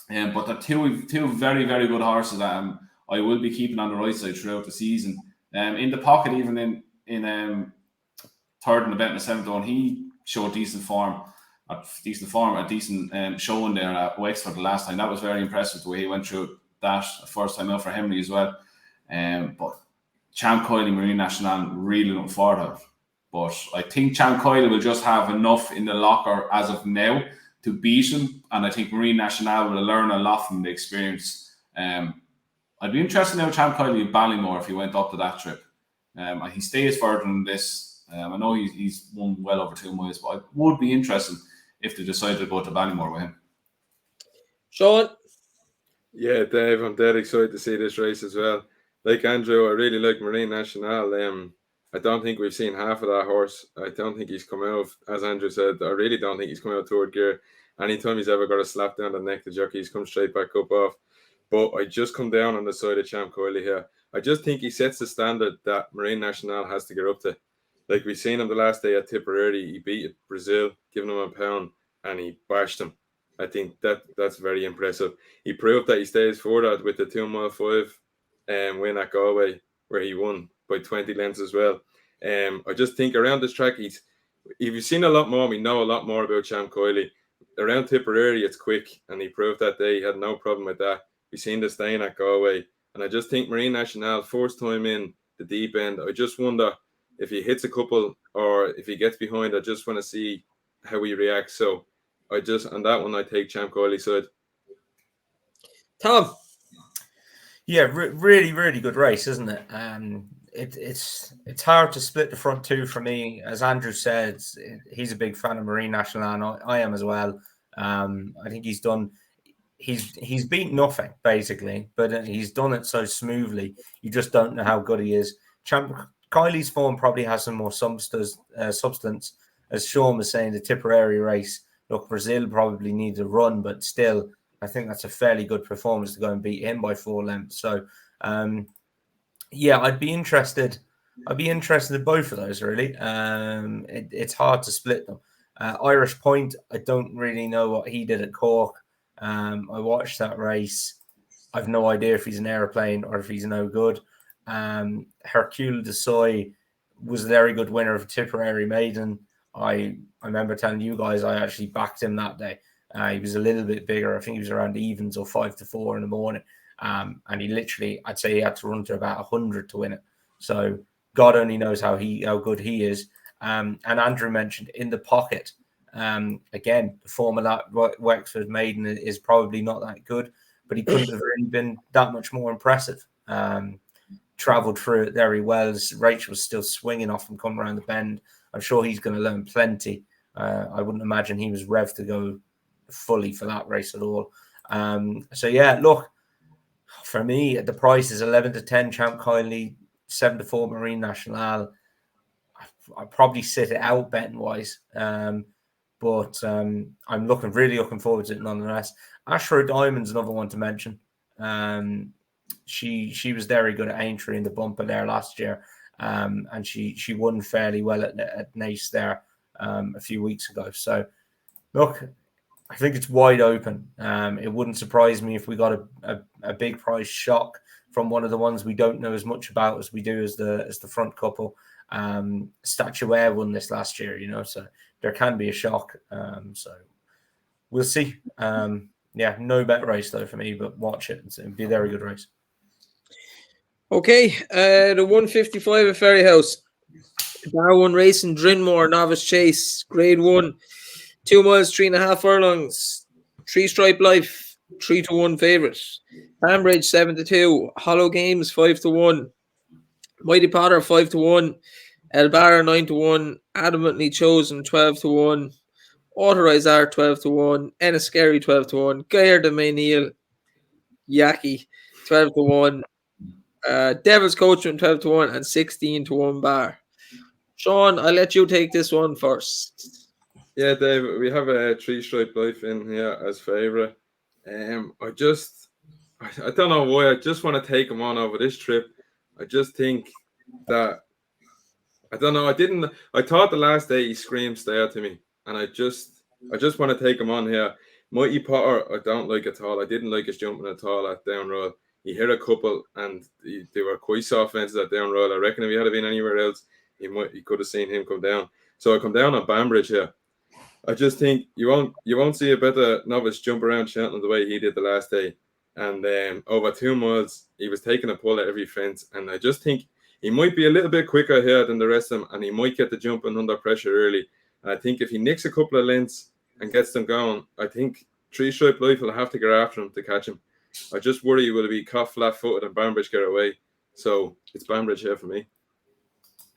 But they're two very, very good horses that I will be keeping on the right side throughout the season. In the pocket, even in third in the bet in the 7th one, he showed decent form, a decent showing there at Wexford the last time. That was very impressive, the way he went through that first time out for Henry as well. But Cham Kiley, Marine National, really looking forward to it. But I think Cham Kiley will just have enough in the locker as of now to beat him, and I think Marine National will learn a lot from the experience. I'd be interested now Cham Kiley in Ballymore if he went up to that trip. He stays further than this. I know he's won well over 2 miles, but I would be interested if they decided to go to Ballymore with him. Sean? Yeah, Dave, I'm dead excited to see this race as well. Like Andrew, I really like Marine National. I don't think we've seen half of that horse. I don't think he's come out, as Andrew said, I really don't think he's come out third gear. Anytime he's ever got a slap down the neck, the jockey, he's come straight back up off. but I just come down on the side of Champ Coily here. I just think he sets the standard that Marine National has to get up to. Like we've seen him the last day at Tipperary, he beat Brazil, giving him a pound, and he bashed him. I think that's very impressive. He proved that he stays forward with the 2 mile 5 win at Galway, where he won by 20 lengths as well. I just think around this track, if you've seen a lot more, we know a lot more about Champ Coily. Around Tipperary, it's quick, and he proved that day he had no problem with that. We've seen the stain at Galway, and I just think Marine National, first time in the deep end, I just wonder if he hits a couple or if he gets behind. I just want to see how he reacts. So I just, on that one, I take Champ Coily side. Tom. Yeah, really, really good race, isn't it? It's hard to split the front two for me. As Andrew said, he's a big fan of Marine National, and I am as well. I think he's beat nothing basically, but he's done it so smoothly. You just don't know how good he is. Kylie's form probably has some more substance. As Sean was saying, the Tipperary race. Look, Brazil probably needs a run, but still, I think that's a fairly good performance to go and beat him by 4 lengths. So, yeah, I'd be interested in both of those, really. It's hard to split them. Irish Point, I don't really know what he did at Cork. I watched that race. I've no idea if he's an airplane or if he's no good. Hercule de Soy was a very good winner of Tipperary Maiden. I remember telling you guys I actually backed him that day. He was a little bit bigger. I think he was around evens or 5 to 4 in the morning. And he literally, I'd say he had to run to about 100 to win it. So God only knows how good he is. And Andrew mentioned in the pocket. Again, the form of that Wexford Maiden is probably not that good, but he couldn't have really been that much more impressive. Travelled through it very well. Rachel was still swinging off him coming around the bend. I'm sure he's going to learn plenty. I wouldn't imagine he was revved to go fully for that race at all. So yeah, look, for me, the price is 11 to 10 Champ Coily, 7 to 4 Marine National. I'd probably sit it out betting wise. But I'm really looking forward to it nonetheless. Ashra Diamond's another one to mention. She was very good at Aintree in the bumper there last year. And she won fairly well at Nace there a few weeks ago. So look, I think it's wide open. It wouldn't surprise me if we got a big price shock from one of the ones we don't know as much about as we do as the front couple. Statuaire won this last year, so there can be a shock. So we'll see. Yeah, no bet race though for me, but watch it. It'll be a very good race. Okay, the 155 at Fairyhouse. Darwin Racing, Drinmore, Novice Chase, Grade 1, 2 miles, 3.5 furlongs, 3 Stripe Life, 3 to 1 favourite. Bambridge 7 to 2, Hollow Games 5 to 1, Mighty Potter 5 to 1, El Barra 9 to 1, Adamantly Chosen 12 to 1, Authorized Art 12 to 1, Enniskerry 12 to 1, Gair de Mayneel, Yaki 12 to 1, Devil's Coachman 12 to 1, and 16 to 1 bar. Sean, I'll let you take this one first. Yeah, Dave, we have a 3 Stripe Life in here as favourite. I don't know why. I just want to take him on over this trip. I just think that, I don't know. I thought the last day he screamed stay out to me. And I just want to take him on here. Mighty Potter, I don't like at all. I didn't like his jumping at all at down roll. He hit a couple and they were quite soft fences at down roll. I reckon if he had been anywhere else, he could have seen him come down. So I come down on Bambridge here. I just think you won't see a better novice jump around Shetland the way he did the last day. And over 2 miles, he was taking a pull at every fence. And I just think he might be a little bit quicker here than the rest of them, and he might get the jumping under pressure early. And I think if he nicks a couple of lengths and gets them going, I think 3 Stripe Life will have to get after him to catch him. I just worry will be caught flat-footed and Bambridge get away. So it's Bambridge here for me.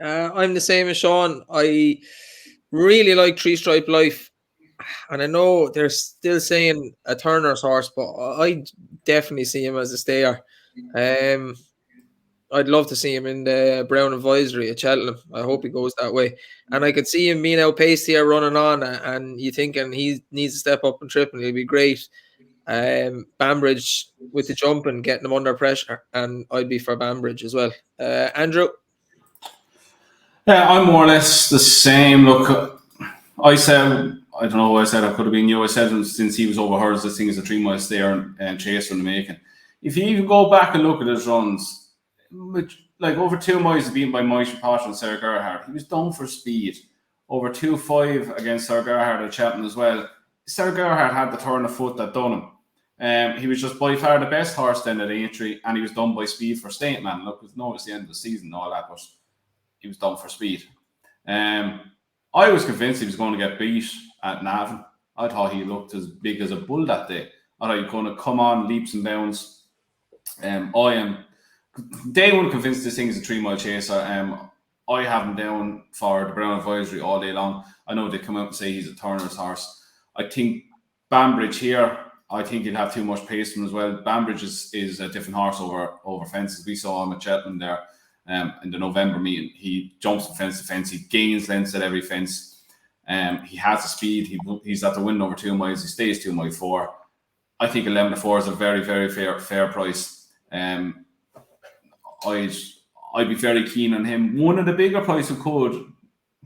I'm the same as Sean. I really like 3 Stripe Life. And I know they're still saying a Turner's horse, but I definitely see him as a stayer. I'd love to see him in the Brown Advisory at Cheltenham. I hope he goes that way. And I could see him being outpaced here running on, and you thinking he needs to step up and trip and he'll be great. Bambridge with the jump and getting them under pressure, and I'd be for Bambridge as well. Andrew? Yeah, I'm more or less the same. Look, I don't know what I said, I could have been you. I said since he was over hers, this thing is a 3 mile stayer and chaser in the making. If you even go back and look at his runs, which like over 2 miles beaten by Moishe Potter and Sir Gerhard, he was done for speed. Over 2.5 against Sir Gerhard at Cheltenham as well. Sir Gerhard had the turn of foot that done him. He was just by far the best horse then at Aintree, and he was done by speed for State Man. Look, it's no, it's the end of the season and all that, but he was done for speed. I was convinced he was going to get beat at Navan. I thought he looked as big as a bull that day. I thought he was going to come on leaps and bounds. I am day one convinced this thing is a 3 mile chaser. I have him down for the Brown Advisory all day long. I know they come out and say he's a Turner's horse. I think Bambridge here, I think he'll have too much pace from him as well. Bambridge is a different horse over fences. We saw him at Cheltenham there in the November meeting. He jumps from fence to fence. He gains lengths at every fence. He has the speed. He's at the win over 2 miles. He stays 2 mile 4. I think 11-4 is a very, very fair price. I'd be very keen on him. One of the bigger prices who could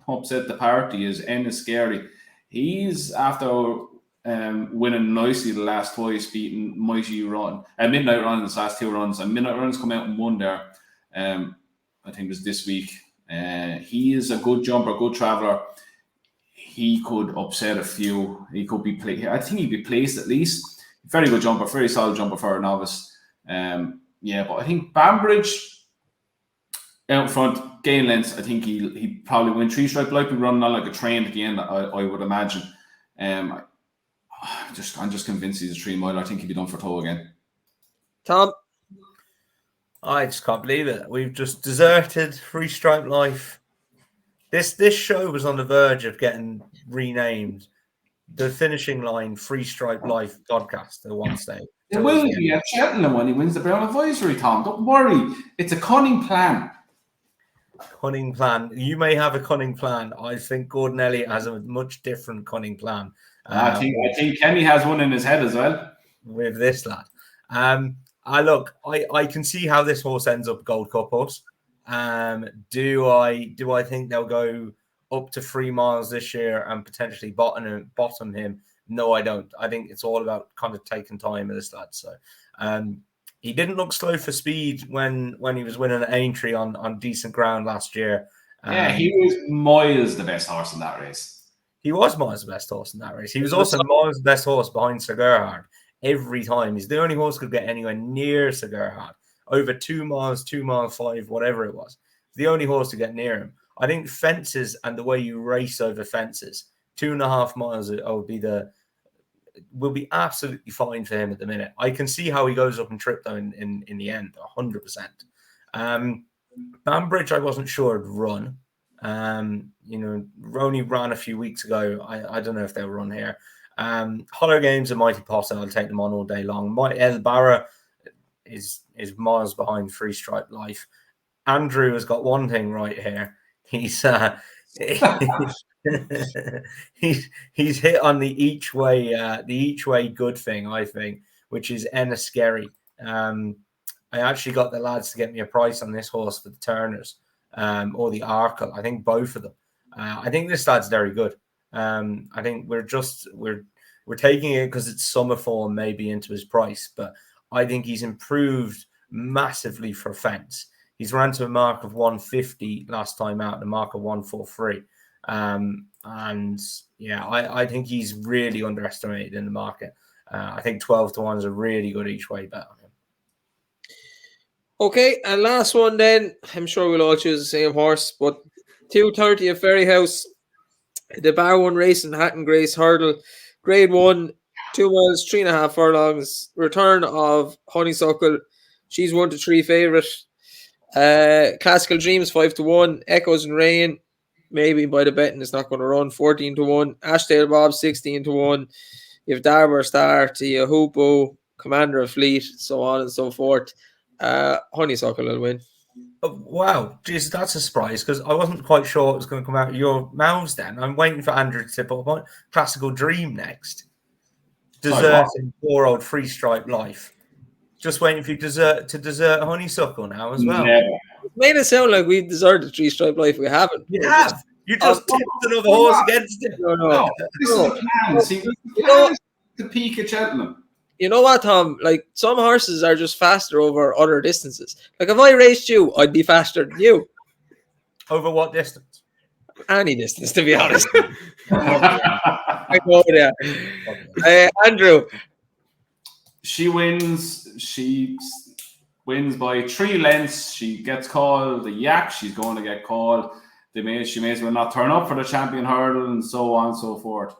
upset the party is Enniskerry. He's after winning nicely the last twice, beating Mighty Run and Midnight Run in his last 2 runs. And Midnight Run's come out and won there. I think it was this week. He is a good jumper, good traveller. He could upset a few. He could be placed. I think he'd be placed at least. Very good jumper, very solid jumper for a novice. But I think Bambridge out front, gain lengths. I think he probably win 3 stripe. Like be running on like a train at the end. I would imagine. I'm just convinced he's a 3 mile. I think he'd be done for toe again. Tom? I just can't believe it. We've just deserted 3 stripe life. This show was on the verge of getting renamed the Finishing Line 3 Stripe Life podcast at one stage. It will be at Cheltenham when he wins the Brown Advisory, Tom. Don't worry. It's a cunning plan. Cunning plan. You may have a cunning plan. I think Gordon Elliott has a much different cunning plan. I think Kenny has one in his head as well. With this lad. I can see how this horse ends up Gold Cup horse. Do I think they'll go up to 3 miles this year and potentially bottom him? No, I don't. I think it's all about kind of taking time with this lad. So he didn't look slow for speed when he was winning at Aintree on decent ground last year. He was miles the best horse in that race. He was miles the best horse in that race. He was also miles the best horse behind Sir Gerhard every time. He's the only horse who could get anywhere near Sir Gerhard. Over 2 miles, 2 mile 5, whatever it was. The only horse to get near him. I think fences and the way you race over fences, 2.5 miles will be absolutely fine for him at the minute. I can see how he goes up and trip though in the end, 100%. Bambridge, I wasn't sure would run. Roney ran a few weeks ago. I don't know if they'll run here. Hollow Games and Mighty Potter, I'll take them on all day long. El Barra is miles behind 3 Stripe Life. Andrew has got one thing right here. He's he's hit on the each way good thing, I think, which is Enniskerry. I actually got the lads to get me a price on this horse for the Turners, or the Arkle. I think both of them. I think this lad's very good. I think we're taking it because it's summer form maybe into his price, but I think he's improved massively for fence. He's ran to a mark of 150 last time out, and a mark of 143. I think he's really underestimated in the market. I think 12-1 is a really good each way bet on him. Okay, and last one then. I'm sure we'll all choose the same horse, but 2:30 at Fairyhouse. The Bar 1 race in Hatton Grace Hurdle. Grade 1, 2 miles, 3.5 furlongs. Return of Honeysuckle. She's 1-3 favourite. Classical Dreams 5-1. Echoes and Rain, maybe by the betting it's not going to run, 14-1. Ashtail Bob 16-1. You have Darbar Star to Yahupo, Commander of Fleet, so on and so forth. Honeysuckle will win. Oh, wow, geez, that's a surprise because I wasn't quite sure it was going to come out of your mouths then. I'm waiting for Andrew to tip up on Classical Dream next. deserting poor old Free Stripe life. Just waiting for you to desert Honeysuckle now as well. Never. It's made it sound like we've deserted 3-stripe life. We haven't. You have. You just tipped another horse against it. No, this is the plan. See, the plan is to peak at Cheltenham. You know what, Tom? Like, some horses are just faster over other distances. Like, if I raced you, I'd be faster than you. Over what distance? Any distance, to be honest. I go there. Andrew. She wins. She wins by 3 lengths. She gets called the yak. She's going to get called. She may as well not turn up for the champion hurdle and so on and so forth.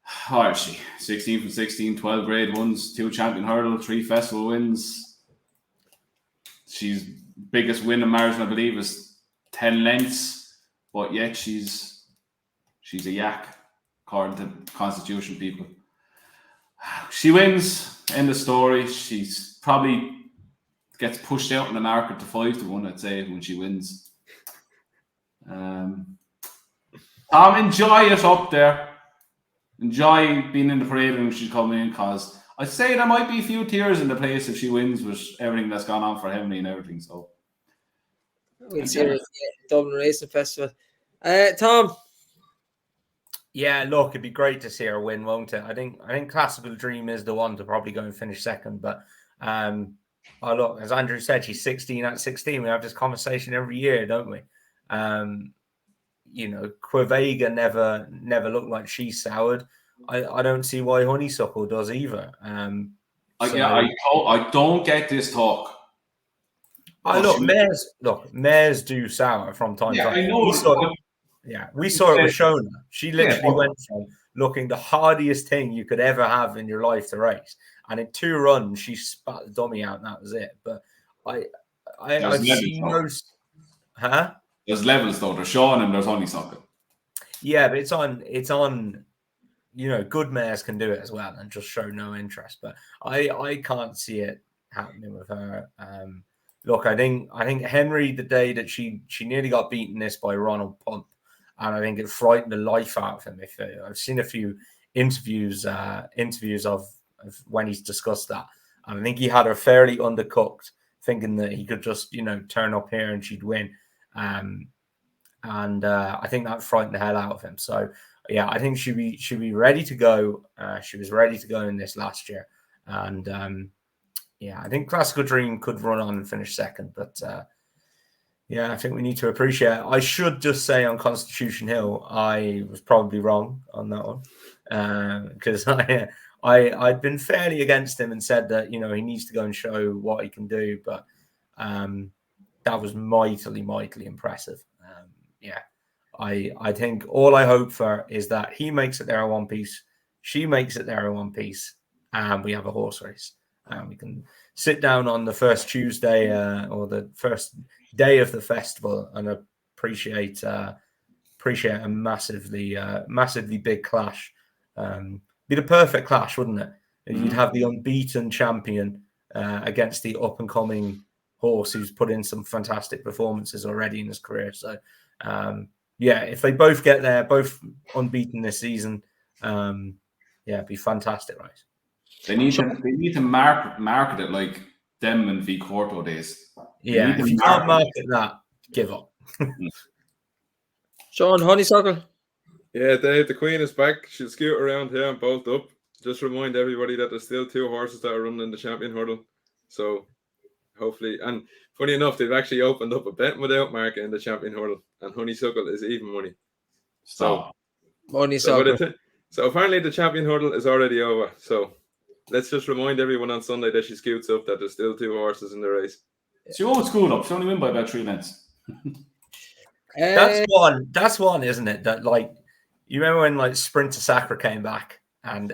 How is she? 16 from 16, 12 grade ones, 2 champion hurdle, 3 festival wins. She's biggest win in marathon, I believe, is 10 lengths, but yet she's a yak, according to Constitution people. She wins. End of story. She's probably gets pushed out in the market to 5-1, I'd say, when she wins. Tom, enjoy it up there. Enjoy being in the parade when she's coming in, because I'd say there might be a few tears in the place if she wins with everything that's gone on for Henry and everything. So We'll see her at the Dublin Racing Festival. Tom. Yeah, look, it'd be great to see her win, won't it? I think Classical Dream is the one to probably go and finish second. But look, as Andrew said, she's 16 out of 16. We have this conversation every year, don't we? Quevega never looked like she soured. I don't see why Honeysuckle does either. I don't get this talk. Mares do sour from time to time. I know. We saw it with Shona. She literally went from looking the hardiest thing you could ever have in your life to race, and in 2 runs she spat the dummy out, and that was it. But I've seen most, There's levels though. There's Sean and there's Honeysuckle. Yeah, but it's on. Good mares can do it as well and just show no interest. But I can't see it happening with her. Look, I think Henry, the day that she nearly got beaten this by Ronald Pump, and I think it frightened the life out of him. I've seen a few interviews of when he's discussed that, and I think he had her fairly undercooked, thinking that he could just turn up here and she'd win. And I think that frightened the hell out of him. So yeah, I think she'd be ready to go. She was ready to go in this last year, and I think Classical Dream could run on and finish second. But I think we need to appreciate it. I should just say on Constitution Hill, I was probably wrong on that one, because I'd been fairly against him and said that he needs to go and show what he can do, but that was mightily impressive. I think all I hope for is that he makes it there in one piece, she makes it there in one piece, and we have a horse race. And we can sit down on the first Tuesday or the first day of the festival and appreciate a massively big clash. Be the perfect clash, wouldn't it? You'd have the unbeaten champion against the up and coming horse who's put in some fantastic performances already in his career. So if they both get there, both unbeaten this season, it'd be fantastic, right? They need to market it like them and V Corto days. Yeah, if you can't market that, give up. Sean, Honeysuckle. Yeah, Dave, the Queen is back. She'll scoot around here and bolt up. Just remind everybody that there's still 2 horses that are running in the champion hurdle. So hopefully, and funny enough, they've actually opened up a bet without market in the champion hurdle, and Honeysuckle is even money. So Honeysuckle. So apparently the champion hurdle is already over. So let's just remind everyone on Sunday that she scoots up that there's still 2 horses in the race. She won't scoot up. She only win by about 3 lengths. That's one, isn't it? That you remember when Sprint to Sacre came back and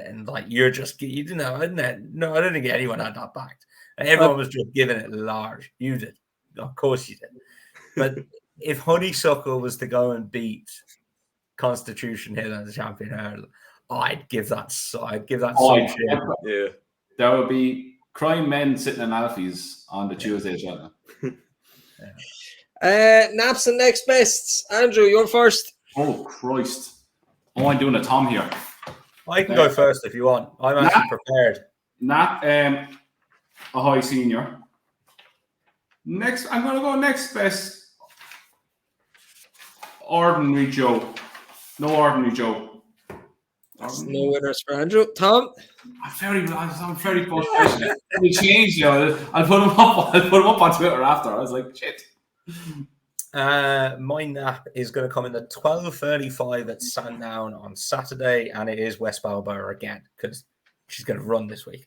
you're just I don't think anyone had that backed. Everyone was just giving it large. You did, of course you did. But if Honeysuckle was to go and beat Constitution Hill and the champion hurdle, I'd give that. Yeah, there would be crying men sitting in Alfie's on the Tuesday channel. Naps and next bests. Andrew, you're first. Oh Christ! Oh, I'm doing a Tom here. I can go first if you want. I'm actually prepared. Nap, Ahoy Senior. Next, I'm going to go next best. Ordinary Joe. No Ordinary Joe. No winners for Andrew. Tom? I'm very frustrated. We changed, I'll put him up. I'll put him up on Twitter after. I was like, shit. My nap is going to come in at 12:35 at Sandown on Saturday, and it is West Balboa again because she's going to run this week.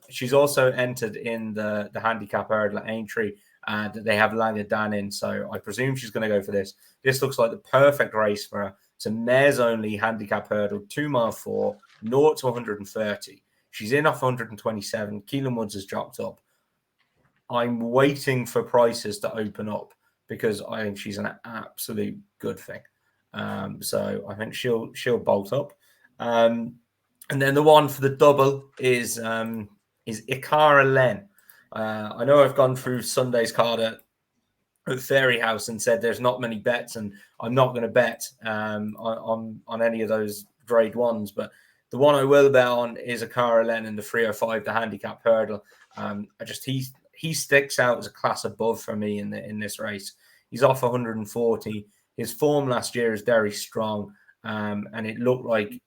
She's also entered in the handicap hurdle at Aintree, and they have landed Dan in, so I presume she's going to go for this. This looks like the perfect race for her. It's a mares only handicap hurdle, 2 mile 4, 0 to 130. She's in off 127. Keelan Woods has dropped up. I'm waiting for prices to open up because I think she's an absolute good thing. So I think she'll bolt up. And then the one for the double is Ikara Len. I know I've gone through Sunday's card at Fairyhouse and said there's not many bets, and I'm not going to bet on any of those grade ones, but the one I will bet on is Ikara Len in the 305, the handicap hurdle. He sticks out as a class above for me in this race. He's off 140. His form last year is very strong, and it looked like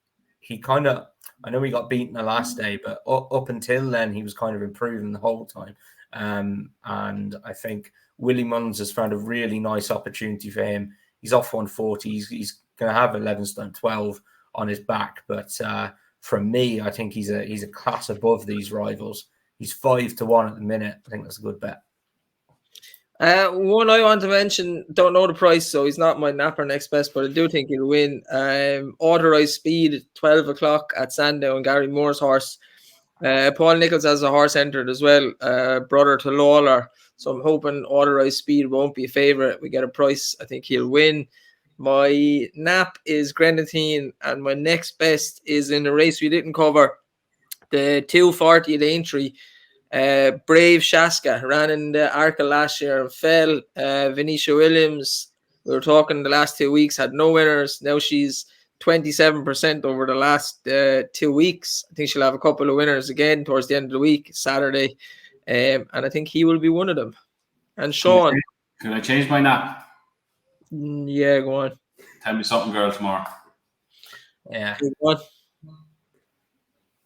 I know he got beaten the last day, but up until then, he was kind of improving the whole time. And I think Willie Mullins has found a really nice opportunity for him. He's off 140. He's going to have 11 stone 12 on his back. But from me, I think he's a class above these rivals. He's 5 to 1 at the minute. I think that's a good bet. One I want to mention, don't know the price, so he's not my napper next best, but I do think he'll win. Authorized Speed, 12 o'clock at Sandown, Gary Moore's horse. Paul Nichols has a horse entered as well, brother to Lawler. So I'm hoping Authorized Speed won't be a favourite. We get a price, I think he'll win. My nap is Grenadine, and my next best is in a race we didn't cover, the 240 at Aintree. Brave Shaska ran in the Arca last year and fell. Venetia Williams, we were talking the last 2 weeks, had no winners. Now she's 27% over the last 2 weeks. I think she'll have a couple of winners again towards the end of the week, Saturday. And I think he will be one of them. And Sean. Can I change my nap? Yeah, go on. Tell me something, girl, tomorrow. Yeah. Go on.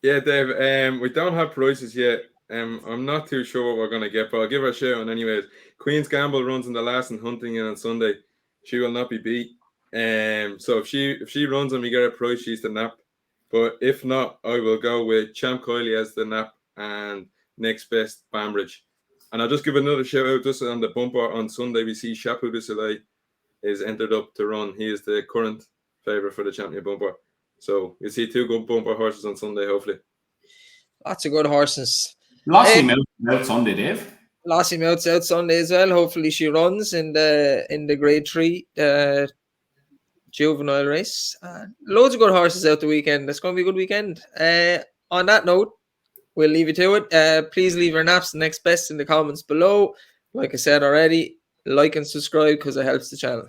Yeah, Dave, we don't have prices yet. I'm not too sure what we're going to get, but I'll give her a shout on anyways. Queen's Gamble runs in the last and hunting in on Sunday. She will not be beat. So if she runs and we get a price, she's the nap. But if not, I will go with Champ Kiley as the nap and next best Banbridge. And I'll just give another shout out just on the bumper on Sunday. We see Chapeau du Soleil is entered up to run. He is the current favourite for the champion bumper. So you see 2 good bumper horses on Sunday, hopefully. Lots of good horses. Lossie out Sunday, Dave. Lossie Mouth's out Sunday as well. Hopefully she runs in the grade 3 juvenile race. Loads of good horses out the weekend. It's going to be a good weekend. On that note, we'll leave you to it. Please leave your naps and next best in the comments below. Like I said already, like and subscribe because it helps the channel.